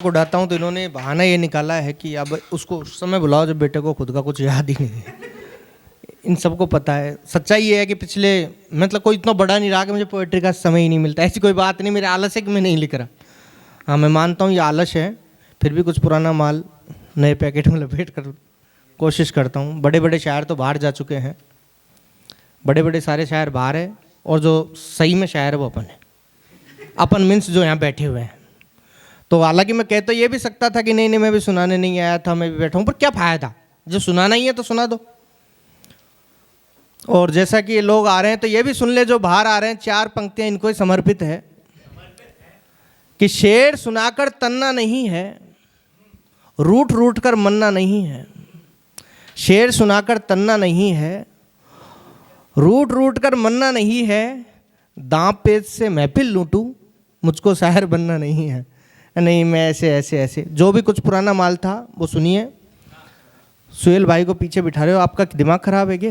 उड़ाता हूँ तो इन्होंने बहाना ये निकाला है कि अब उसको उस समय बुलाओ जब बेटे को खुद का कुछ याद ही नहीं है। इन सबको पता है। सच्चाई ये है कि पिछले मतलब कोई इतना बड़ा नहीं रहा कि मुझे पोएट्री का समय ही नहीं मिलता। ऐसी कोई बात नहीं, मेरे आलस है कि मैं नहीं लिख रहा। हाँ, मैं मानता हूँ ये आलस है, फिर भी कुछ पुराना माल नए पैकेट में लपेट कर कोशिश करता हूँ। बड़े बड़े शायर तो बाहर जा चुके हैं, बड़े बड़े सारे शायर बाहर है, और जो सही में शायर है वो अपन है। अपन मीन्स जो यहाँ बैठे हुए हैं। तो हालांकि मैं कह तो ये भी सकता था कि नहीं नहीं मैं भी सुनाने नहीं आया था, मैं भी बैठा हूँ, पर क्या फायदा, जो सुनाना ही है तो सुना दो। और जैसा कि ये लोग आ रहे हैं तो ये भी सुन ले, जो बाहर आ रहे हैं, 4 पंक्तियाँ इनको ही समर्पित है कि शेर सुनाकर तन्ना नहीं है, रूठ रूठ कर मन्ना नहीं है। शेर सुनाकर तन्ना नहीं है, रूठ रूठ कर मन्ना नहीं है। दांव पेच से महफिल लूटूं, मुझको शायर बनना नहीं है। नहीं, मैं ऐसे ऐसे ऐसे जो भी कुछ पुराना माल था वो सुनिए। सुहेल भाई को पीछे बिठा रहे हो, आपका दिमाग खराब है क्या?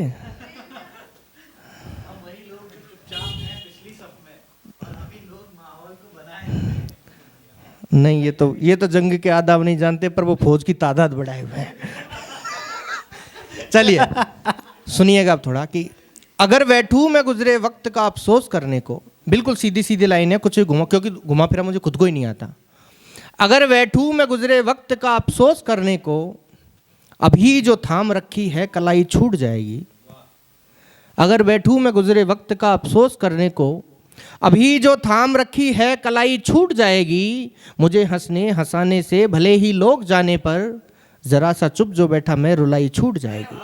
नहीं, ये तो जंग के आदाब नहीं जानते, पर वो फौज की तादाद बढ़ाए हुए हैं। चलिए सुनिएगा अब थोड़ा कि अगर बैठूं मैं गुजरे वक्त का अफसोस करने को। बिल्कुल सीधी सीधी लाइन है, कुछ घुमा, क्योंकि घुमा फिरा मुझे खुद को ही नहीं आता। अगर बैठूं मैं गुजरे वक्त का अफसोस करने को, अभी जो थाम रखी है कलाई छूट जाएगी। अगर बैठूं मैं गुजरे वक्त का अफसोस करने को, अभी जो थाम रखी है कलाई छूट जाएगी। मुझे हंसने हंसाने से भले ही लोग जाने पर, जरा सा चुप जो बैठा मैं रुलाई छूट जाएगी।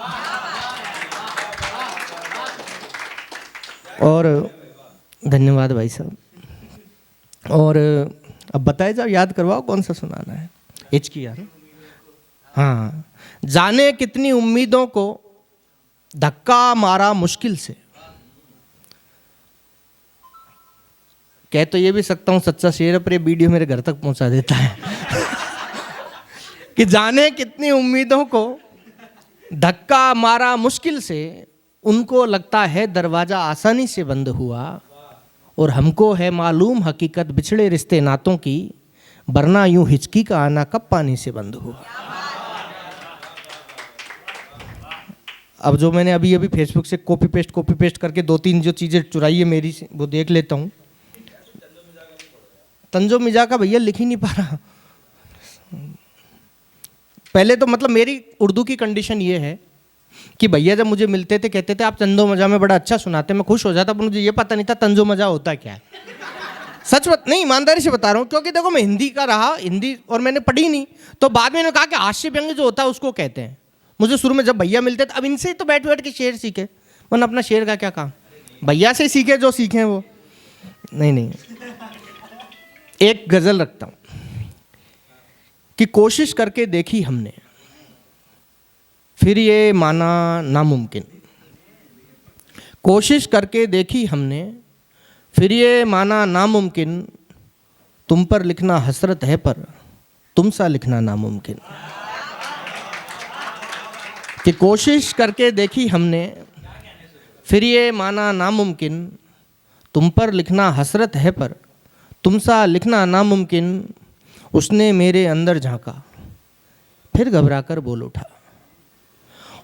और धन्यवाद भाई साहब। और अब बताए जाओ, याद करवाओ कौन सा सुनाना है। हिचकी यार। हाँ, जाने कितनी उम्मीदों को धक्का मारा मुश्किल से। कह तो ये भी सकता हूँ सच्चा शेर, पर ये वीडियो मेरे घर तक पहुंचा देता है। कि जाने कितनी उम्मीदों को धक्का मारा मुश्किल से, उनको लगता है दरवाजा आसानी से बंद हुआ, और हमको है मालूम हकीकत बिछड़े रिश्ते नातों की, वरना यूं हिचकी का आना कब पानी से बंद हुआ। अब जो मैंने अभी अभी फेसबुक से कॉपी पेस्ट करके 2-3 जो चीज़ें चुराई है मेरी से, वो देख लेता हूँ। तंजो मिजा का भैया लिख ही नहीं पा रहा। पहले तो मतलब मेरी उर्दू की कंडीशन ये है कि भैया जब मुझे मिलते थे कहते थे आप तंजो मजा में बड़ा अच्छा सुनाते, मैं खुश हो जाता, पर मुझे ये पता नहीं था तंजो मजा होता क्या है। सच नहीं, ईमानदारी से बता रहा हूँ, क्योंकि देखो मैं हिंदी का रहा, हिंदी और मैंने पढ़ी नहीं, तो बाद में कहा कि हास्य व्यंग जो होता है उसको कहते हैं। मुझे शुरू में जब भैया मिलते थे, अब इनसे ही तो बैठ बैठ के शेर सीखे, वरना अपना शेर का क्या काम, भैया से सीखे जो सीखे वो। नहीं, एक गजल रखता हूँ कि कोशिश करके देखी हमने, फिर ये माना नामुमकिन। कोशिश करके देखी हमने, फिर ये माना नामुमकिन। तुम पर लिखना हसरत है, पर तुम सा लिखना नामुमकिन। कि कोशिश करके देखी हमने, फिर ये माना नामुमकिन। तुम पर लिखना हसरत है, पर तुम सा लिखना नामुमकिन। उसने मेरे अंदर झांका, फिर घबराकर बोल उठा।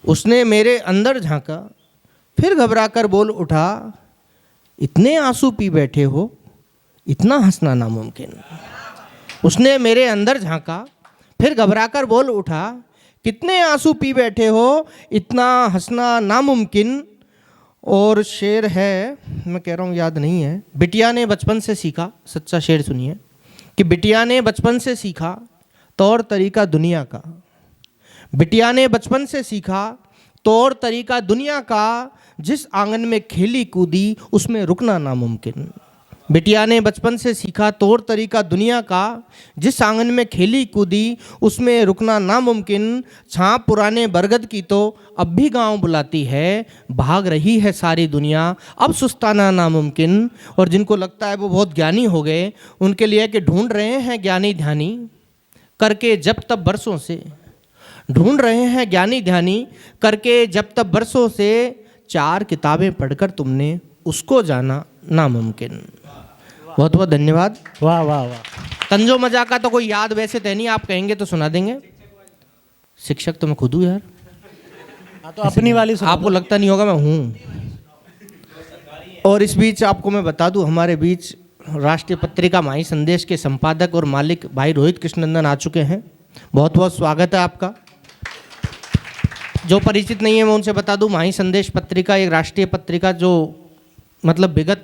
उसने मेरे अंदर झांका, फिर घबराकर बोल उठा। इतने आंसू पी बैठे हो, इतना हंसना नामुमकिन। उसने मेरे अंदर झांका, फिर घबराकर बोल उठा। कितने आंसू पी बैठे हो, इतना हंसना नामुमकिन। और शेर है, मैं कह रहा हूँ याद नहीं है। बिटिया ने बचपन से सीखा, सच्चा शेर सुनिए, कि बिटिया ने बचपन से सीखा तौर तरीका दुनिया का। बिटिया ने बचपन से सीखा तौर तरीका दुनिया का, जिस आंगन में खेली कूदी उसमें रुकना नामुमकिन। बिटिया ने बचपन से सीखा तौर तरीका दुनिया का, जिस आंगन में खेली कूदी उसमें रुकना नामुमकिन। छाप पुराने बरगद की तो अब भी गांव बुलाती है, भाग रही है सारी दुनिया अब सुस्ताना नामुमकिन। और जिनको लगता है वो बहुत ज्ञानी हो गए, उनके लिए कि ढूंढ रहे हैं ज्ञानी ध्यानी करके जब तब बरसों से। ढूंढ रहे हैं ज्ञानी ध्यानी करके जब तब बरसों से। 4 किताबें पढ़कर तुमने उसको जाना नामुमकिन। बहुत बहुत धन्यवाद। वाह वाह वाह। तंजो मजा का तो कोई याद वैसे तो नहीं, आप कहेंगे तो सुना देंगे। शिक्षक तो मैं खुद हूँ यार। हाँ तो अपनी वाली सुना आपको लगता नहीं होगा मैं हूँ। और इस बीच आपको मैं बता दूं, हमारे बीच राष्ट्रीय पत्रिका माही संदेश के संपादक और मालिक भाई रोहित कृष्णनंदन आ चुके हैं। बहुत बहुत स्वागत है आपका। जो परिचित नहीं है मैं उनसे बता दूं, माही संदेश पत्रिका एक राष्ट्रीय पत्रिका जो मतलब विगत